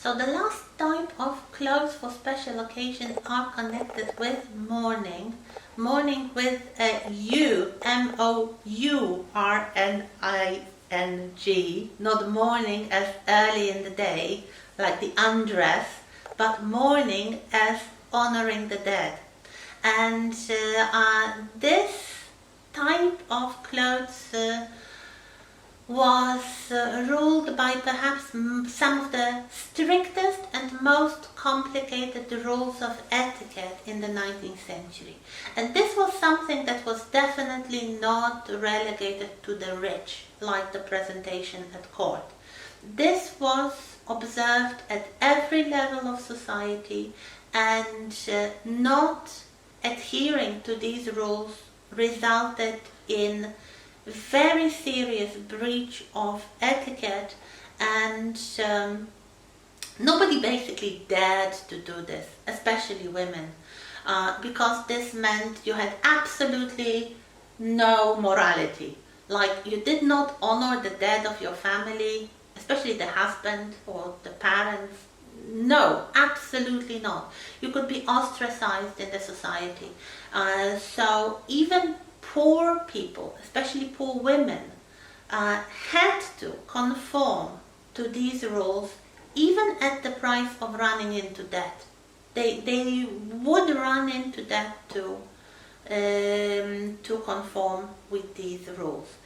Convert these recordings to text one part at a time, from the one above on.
So the last type of clothes for special occasions are connected with mourning. Mourning with a U, M-O-U-R-N-I-N-G, not mourning as early in the day, like the undress, but mourning as honoring the dead. And this type of clothes was ruled by perhaps some of the strictest and most complicated rules of etiquette in the 19th century. And this was something that was definitely not relegated to the rich, like the presentation at court. This was observed at every level of society, and not adhering to these rules resulted in very serious breach of etiquette, and nobody basically dared to do this, especially women, because this meant you had absolutely no morality. Like, you did not honor the dead of your family, especially the husband or the parents. No, absolutely not. You could be ostracized in the society. So even poor people, especially poor women, had to conform to these rules, even at the price of running into debt. They would run into debt to conform with these rules.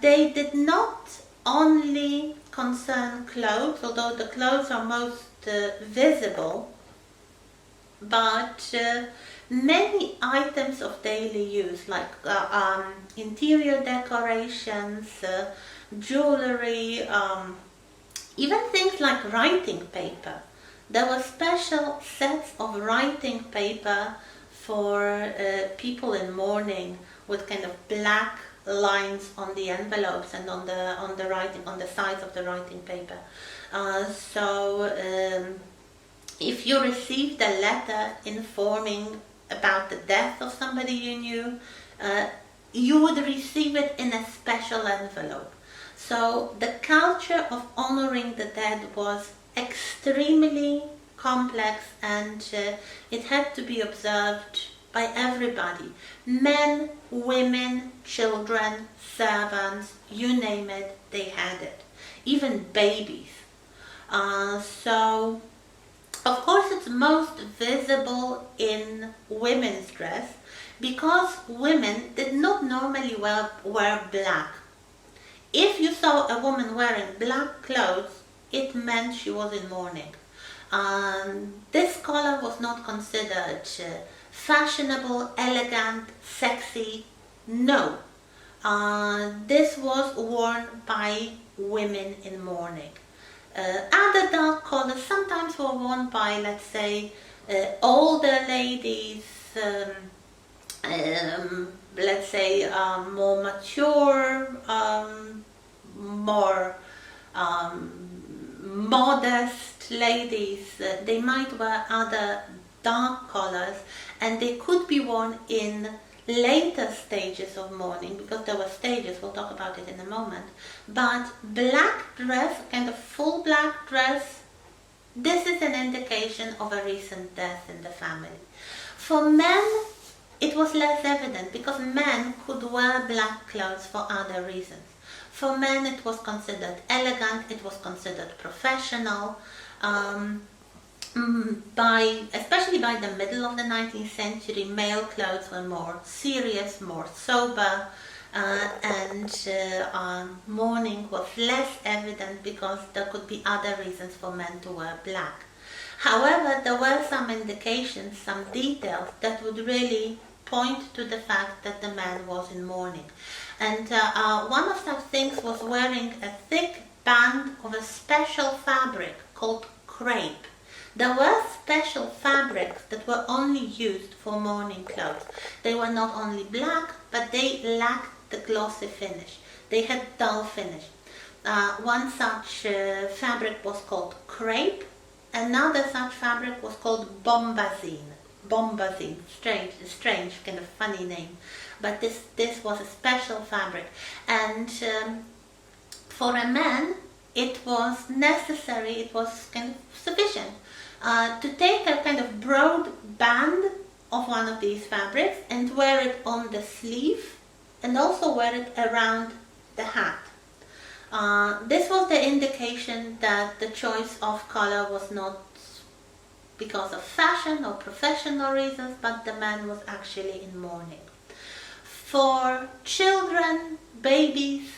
They did not only concern clothes, although the clothes are most visible, but many items of daily use, like interior decorations, jewelry, even things like writing paper. There were special sets of writing paper for people in mourning, with kind of black lines on the envelopes and on the writing, on the sides of the writing paper. If you received a letter informing about the death of somebody you knew, you would receive it in a special envelope. So the culture of honoring the dead was extremely complex, and it had to be observed by everybody. Men, women, children, servants, you name it, they had it. Even babies. So, of course, it's most visible in women's dress, because women did not normally wear black. If you saw a woman wearing black clothes, it meant she was in mourning. This color was not considered fashionable, elegant, sexy. No. This was worn by women in mourning. Other dark colors sometimes were worn by, let's say, older ladies, let's say more mature, more modest ladies. They might wear other dark colors, and they could be worn in later stages of mourning, because there were stages, we'll talk about it in a moment. But black dress, kind of full black dress, this is an indication of a recent death in the family. For men, it was less evident, because men could wear black clothes for other reasons. For men, it was considered elegant, it was considered professional. Especially by the middle of the 19th century, male clothes were more serious, more sober, and mourning was less evident, because there could be other reasons for men to wear black. However, there were some indications, some details that would really point to the fact that the man was in mourning. And one of such things was wearing a thick band of a special fabric called crepe. There were special fabrics that were only used for mourning clothes. They were not only black, but they lacked the glossy finish. They had dull finish. One such fabric was called crepe. Another such fabric was called bombazine. Bombazine, strange, kind of funny name. But this was a special fabric. And for a man, it was necessary, it was kind of sufficient to take a kind of broad band of one of these fabrics and wear it on the sleeve and also wear it around the hat. This was the indication that the choice of color was not because of fashion or professional reasons, but the man was actually in mourning. For children, babies,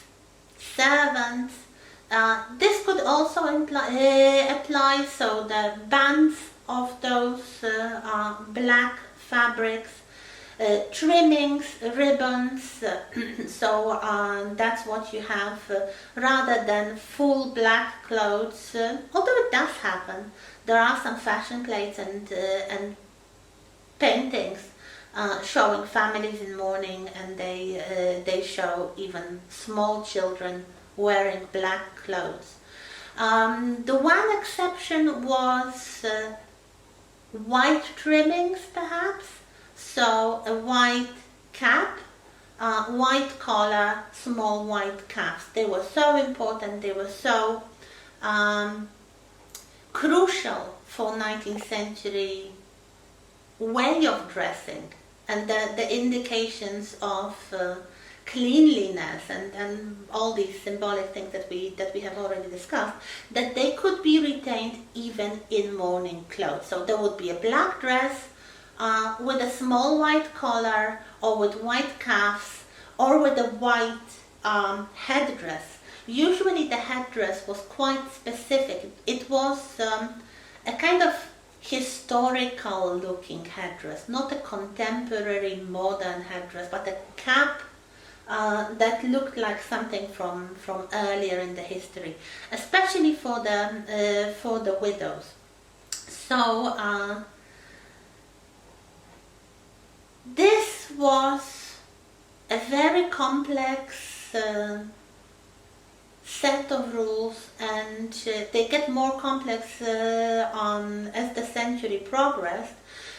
servants, this could also apply, so the bands of those black fabrics, trimmings, ribbons, so that's what you have rather than full black clothes, although it does happen. There are some fashion plates and paintings showing families in mourning, and they show even small children wearing black clothes. The one exception was white trimmings, perhaps. So a white cap, white collar, small white caps. They were so important, they were so crucial for 19th century way of dressing, and the indications of cleanliness and all these symbolic things that we have already discussed, that they could be retained even in mourning clothes. So there would be a black dress with a small white collar, or with white cuffs, or with a white headdress. Usually the headdress was quite specific. It was a kind of historical looking headdress, not a contemporary modern headdress, but a cap that looked like something from earlier in the history, especially for the widows. So this was a very complex set of rules, and they get more complex as the century progressed.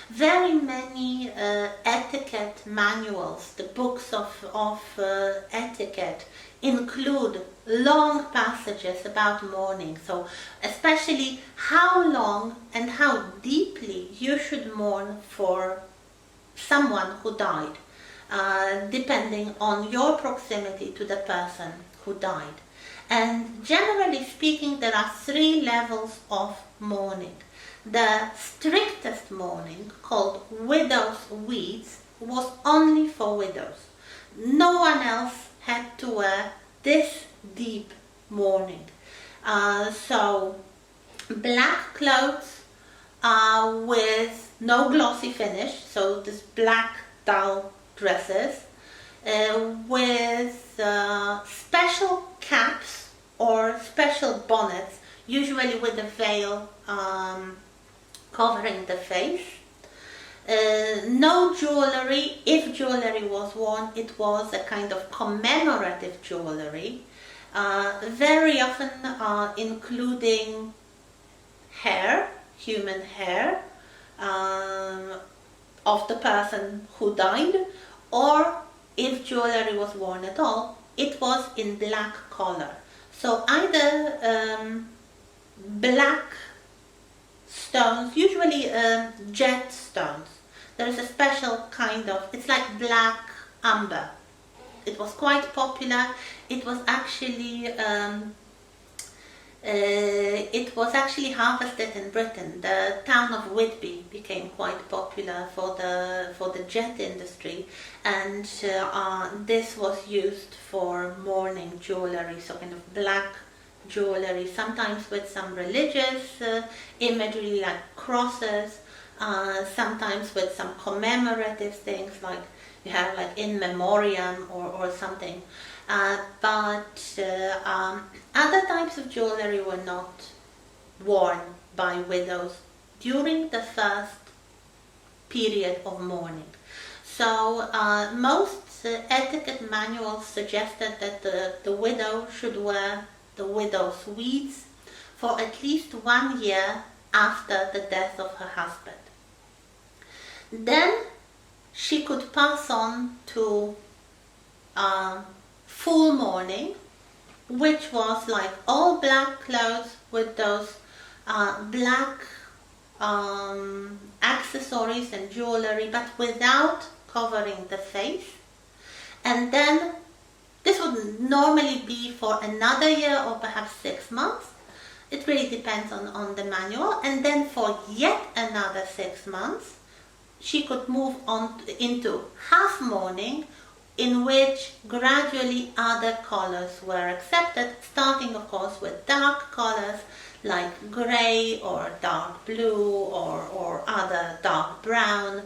Very many etiquette manuals, the books of etiquette, include long passages about mourning. So especially how long and how deeply you should mourn for someone who died, depending on your proximity to the person who died. And generally speaking, there are 3 levels of mourning. The strictest mourning, called widow's weeds, was only for widows. No one else had to wear this deep mourning. So black clothes with no glossy finish, so this black dull dresses, with special caps or special bonnets, usually with a veil covering the face. No jewelry. If jewelry was worn, it was a kind of commemorative jewelry, very often including hair, human hair, of the person who died, or if jewelry was worn at all, it was in black color. So either black stones, usually jet stones. There is a special kind of, it's like black amber. It was quite popular. It was actually harvested in Britain. The town of Whitby became quite popular for the jet industry, and this was used for mourning jewelry, so kind of black jewelry, sometimes with some religious imagery like crosses, sometimes with some commemorative things like you have like in memoriam or something. But other types of jewelry were not worn by widows during the first period of mourning. So most etiquette manuals suggested that the widow should wear the widow's weeds for at least 1 year after the death of her husband. Then she could pass on to full mourning, which was like all black clothes with those black accessories and jewelry, but without covering the face. And then this would normally be for another year or perhaps 6 months. It really depends on the manual. And then for yet another 6 months, she could move on into half mourning, in which gradually other colors were accepted, starting of course with dark colors like grey or dark blue or other dark brown,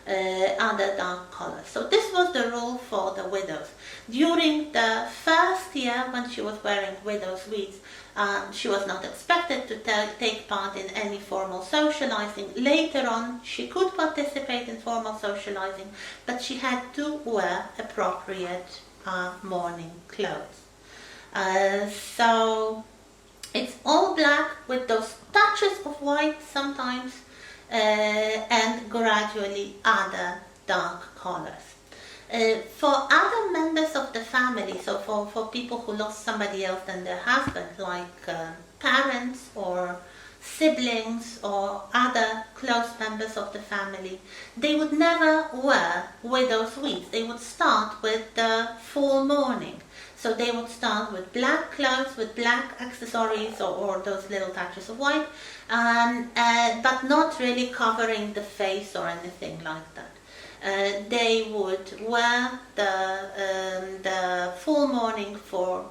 other dark colors. So this was the rule for the widows. During the first year, when she was wearing widow's weeds, she was not expected to take part in any formal socializing. Later on, she could participate in formal socializing, but she had to wear appropriate mourning clothes. So it's all black with those touches of white sometimes, and gradually other dark colors. For other members of the family, so for people who lost somebody else than their husband, like parents or siblings or other close members of the family, they would never wear widow's weeds. They would start with the full mourning. So they would start with black clothes, with black accessories or those little touches of white, but not really covering the face or anything like that. They would wear the full mourning for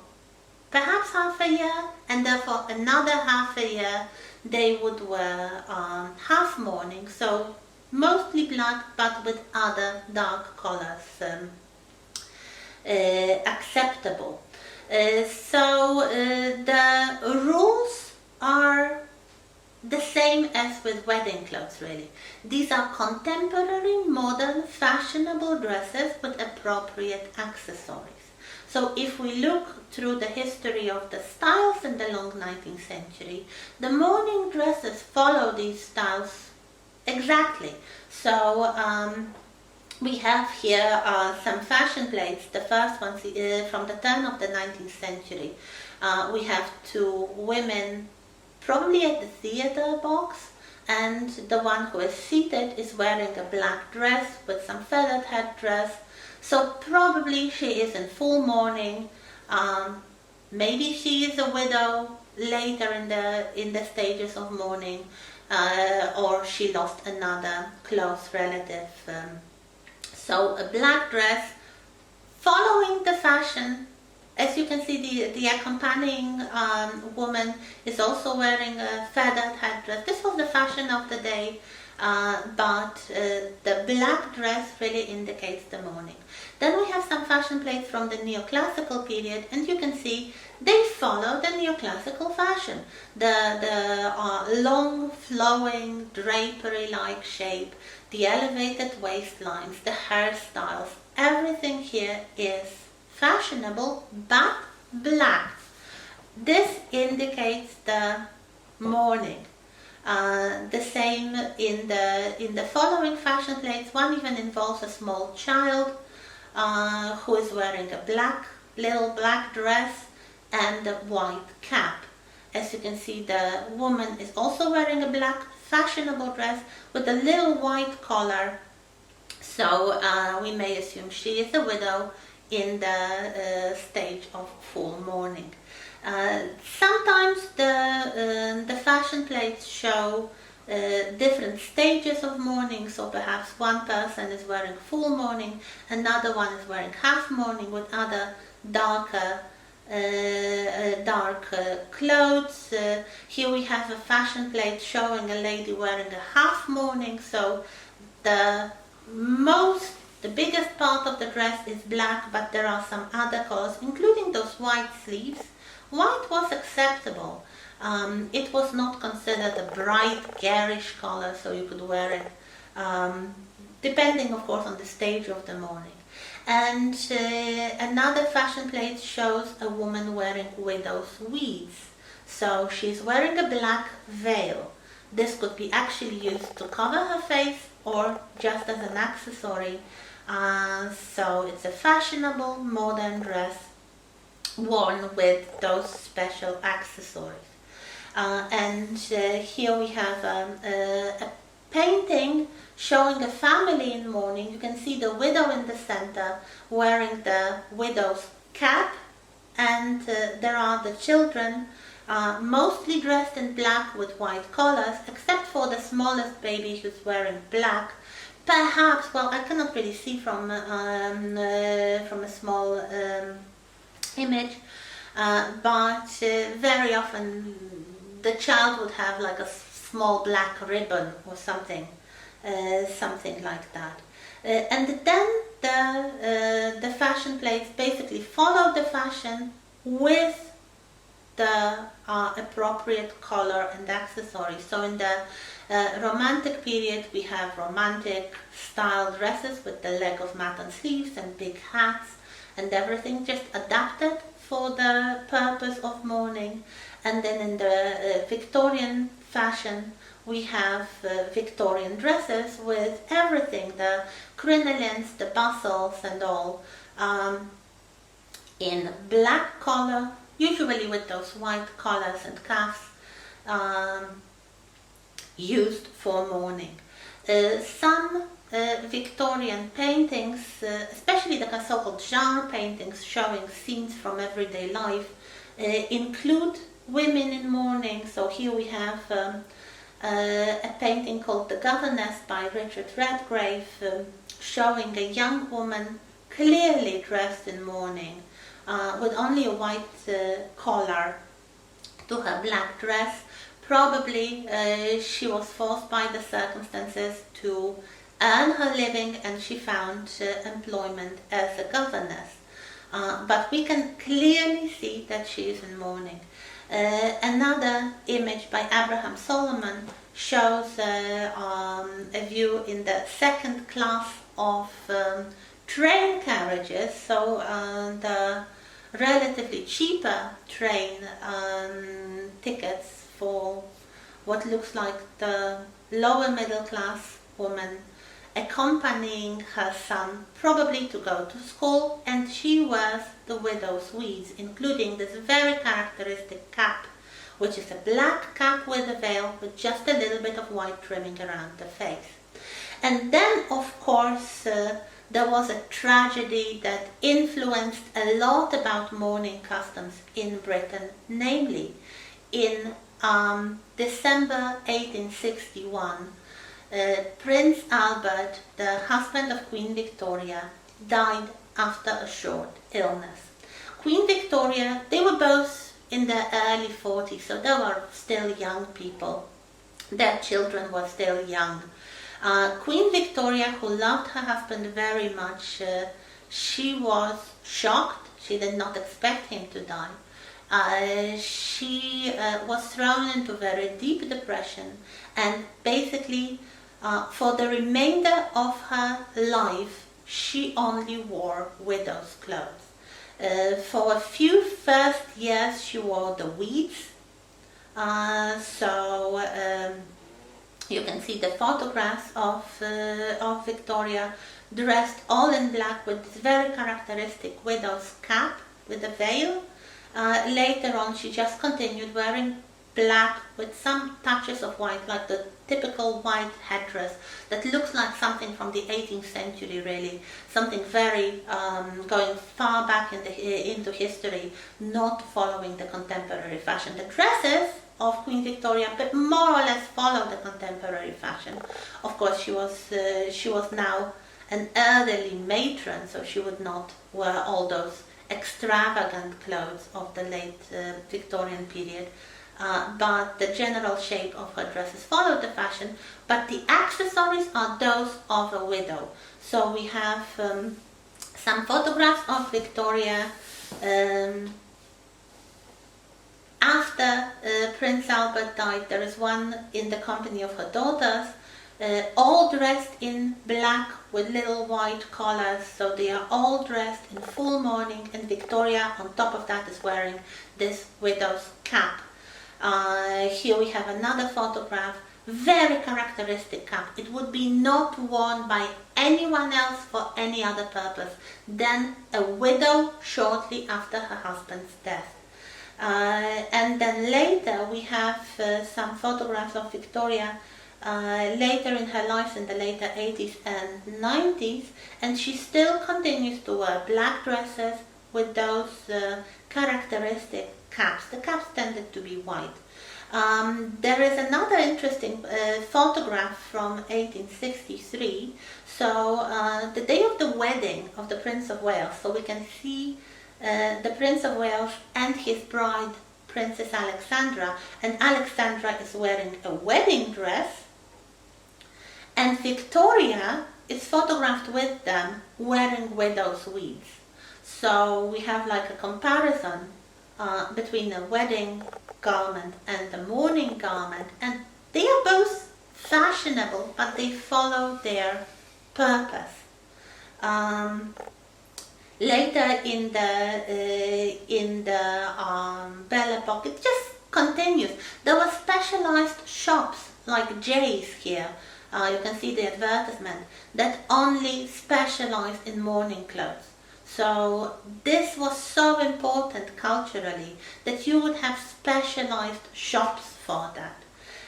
perhaps half a year, and then for another half a year they would wear half mourning, so mostly black but with other dark colors acceptable. So the rules are the same as with wedding clothes, really. These are contemporary, modern, fashionable dresses with appropriate accessories. So if we look through the history of the styles in the long 19th century, the mourning dresses follow these styles exactly. So we have here some fashion plates. The first ones from the turn of the 19th century. We have two women probably at the theater box, and the one who is seated is wearing a black dress with some feathered headdress. So probably she is in full mourning. Maybe she is a widow later in the stages of mourning, or she lost another close relative. So a black dress, following the fashion. As you can see, the accompanying woman is also wearing a feathered headdress. This was the fashion of the day, but the black dress really indicates the mourning. Then we have some fashion plates from the neoclassical period, and you can see they follow the neoclassical fashion. The long, flowing, drapery-like shape, the elevated waistlines, the hairstyles, everything here is fashionable but black. This indicates the mourning. The same in the following fashion plates. One even involves a small child who is wearing a little black dress and a white cap. As you can see, the woman is also wearing a black fashionable dress with a little white collar. So we may assume she is a widow in the stage of full mourning. Sometimes the fashion plates show different stages of mourning. So perhaps one person is wearing full mourning, another one is wearing half mourning with other darker clothes. Here we have a fashion plate showing a lady wearing a half mourning. So the biggest part of the dress is black, but there are some other colors, including those white sleeves. White was acceptable. It was not considered a bright, garish color, so you could wear it, depending, of course, on the stage of the mourning. And another fashion plate shows a woman wearing widow's weeds. So she's wearing a black veil. This could be actually used to cover her face or just as an accessory. So it's a fashionable modern dress worn with those special accessories. And here we have a painting showing a family in mourning. You can see the widow in the center wearing the widow's cap, and there are the children mostly dressed in black with white collars, except for the smallest baby who's wearing black. Perhaps, well, I cannot really see from a small image, but very often the child would have like a small black ribbon or something, something like that. And then the fashion plates basically follow the fashion with the appropriate color and accessories. So in the Romantic period, we have romantic style dresses with the leg of mutton sleeves and big hats and everything, just adapted for the purpose of mourning. And then in the Victorian fashion, we have Victorian dresses with everything, the crinolines, the bustles and all, in black color, usually with those white collars and cuffs, used for mourning. Some Victorian paintings, especially the so-called genre paintings showing scenes from everyday life, include women in mourning. So here we have a painting called The Governess by Richard Redgrave, showing a young woman clearly dressed in mourning, with only a white collar to her black dress. Probably she was forced by the circumstances to earn her living, and she found employment as a governess. But we can clearly see that she is in mourning. Another image by Abraham Solomon shows a view in the second class of train carriages, so the relatively cheaper train tickets for what looks like the lower middle class woman accompanying her son, probably to go to school, and she wears the widow's weeds, including this very characteristic cap, which is a black cap with a veil with just a little bit of white trimming around the face. And then, of course, there was a tragedy that influenced a lot about mourning customs in Britain, namely in December 1861, Prince Albert, the husband of Queen Victoria, died after a short illness. Queen Victoria, they were both in their early 40s, so they were still young people. Their children were still young. Queen Victoria, who loved her husband very much, she was shocked. She did not expect him to die. She was thrown into very deep depression, and basically for the remainder of her life she only wore widow's clothes. For a few first years she wore the weeds, you can see the photographs of Victoria dressed all in black with this very characteristic widow's cap with a veil. Later on she just continued wearing black with some touches of white, like the typical white headdress that looks like something from the 18th century, really, something very going far back into history, not following the contemporary fashion. The dresses of Queen Victoria but more or less follow the contemporary fashion. Of course, she was now an elderly matron, so she would not wear all those extravagant clothes of the late Victorian period. But the general shape of her dresses followed the fashion, but the accessories are those of a widow. So we have some photographs of Victoria after Prince Albert died. There is one in the company of her daughters, all dressed in black with little white collars, so they are all dressed in full mourning, and Victoria on top of that is wearing this widow's cap. Here we have another photograph very characteristic cap. It would be not worn by anyone else for any other purpose than a widow shortly after her husband's death. And then later we have some photographs of Victoria later in her life, in the later 80s and 90s, and she still continues to wear black dresses with those characteristic caps. The caps tended to be white. There is another interesting photograph from 1863. So the day of the wedding of the Prince of Wales, so we can see the Prince of Wales and his bride, Princess Alexandra, and Alexandra is wearing a wedding dress, and Victoria is photographed with them wearing widow's weeds. So we have like a comparison between the wedding garment and the mourning garment, and they are both fashionable, but they follow their purpose. Later in the Belle Epoque, it just continues. There were specialized shops like Jay's here. You can see the advertisement that only specialized in mourning clothes. So this was so important culturally that you would have specialized shops for that.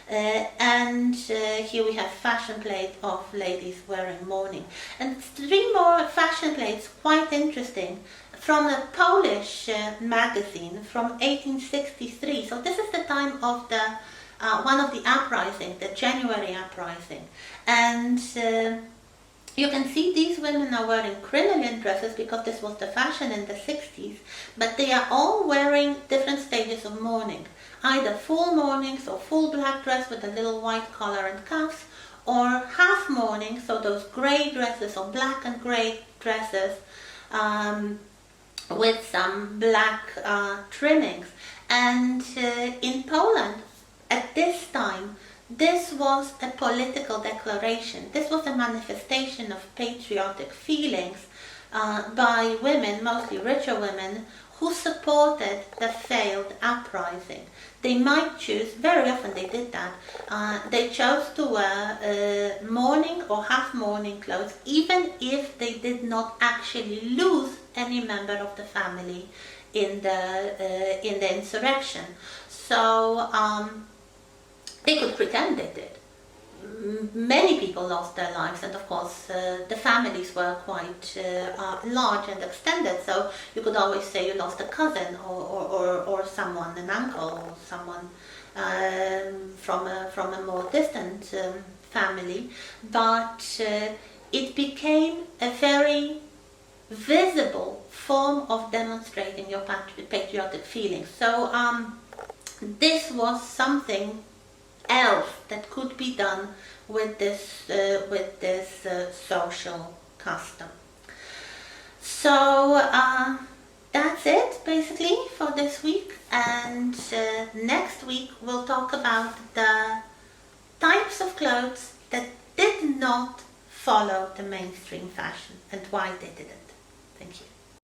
And here we have fashion plate of ladies wearing mourning. And 3 more fashion plates, quite interesting, from a Polish magazine from 1863. So this is the time of the one of the uprising, the January uprising. And you can see these women are wearing crinoline dresses because this was the fashion in the 60s, but they are all wearing different stages of mourning. Either full mournings or full black dress with a little white collar and cuffs, or half mourning, so those grey dresses or black and grey dresses with some black trimmings. And in Poland, at this time, this was a political declaration. This was a manifestation of patriotic feelings by women, mostly richer women, who supported the failed uprising. They might choose, very often they did that, they chose to wear mourning or half mourning clothes, even if they did not actually lose any member of the family in the insurrection. So they could pretend they did. Many people lost their lives, and of course the families were quite large and extended, so you could always say you lost a cousin or someone, an uncle, or someone from a more distant family, but it became a very visible form of demonstrating your patriotic feelings. So this was something else that could be done with this social custom. So that's it basically for this week, and next week we'll talk about the types of clothes that did not follow the mainstream fashion and why they didn't.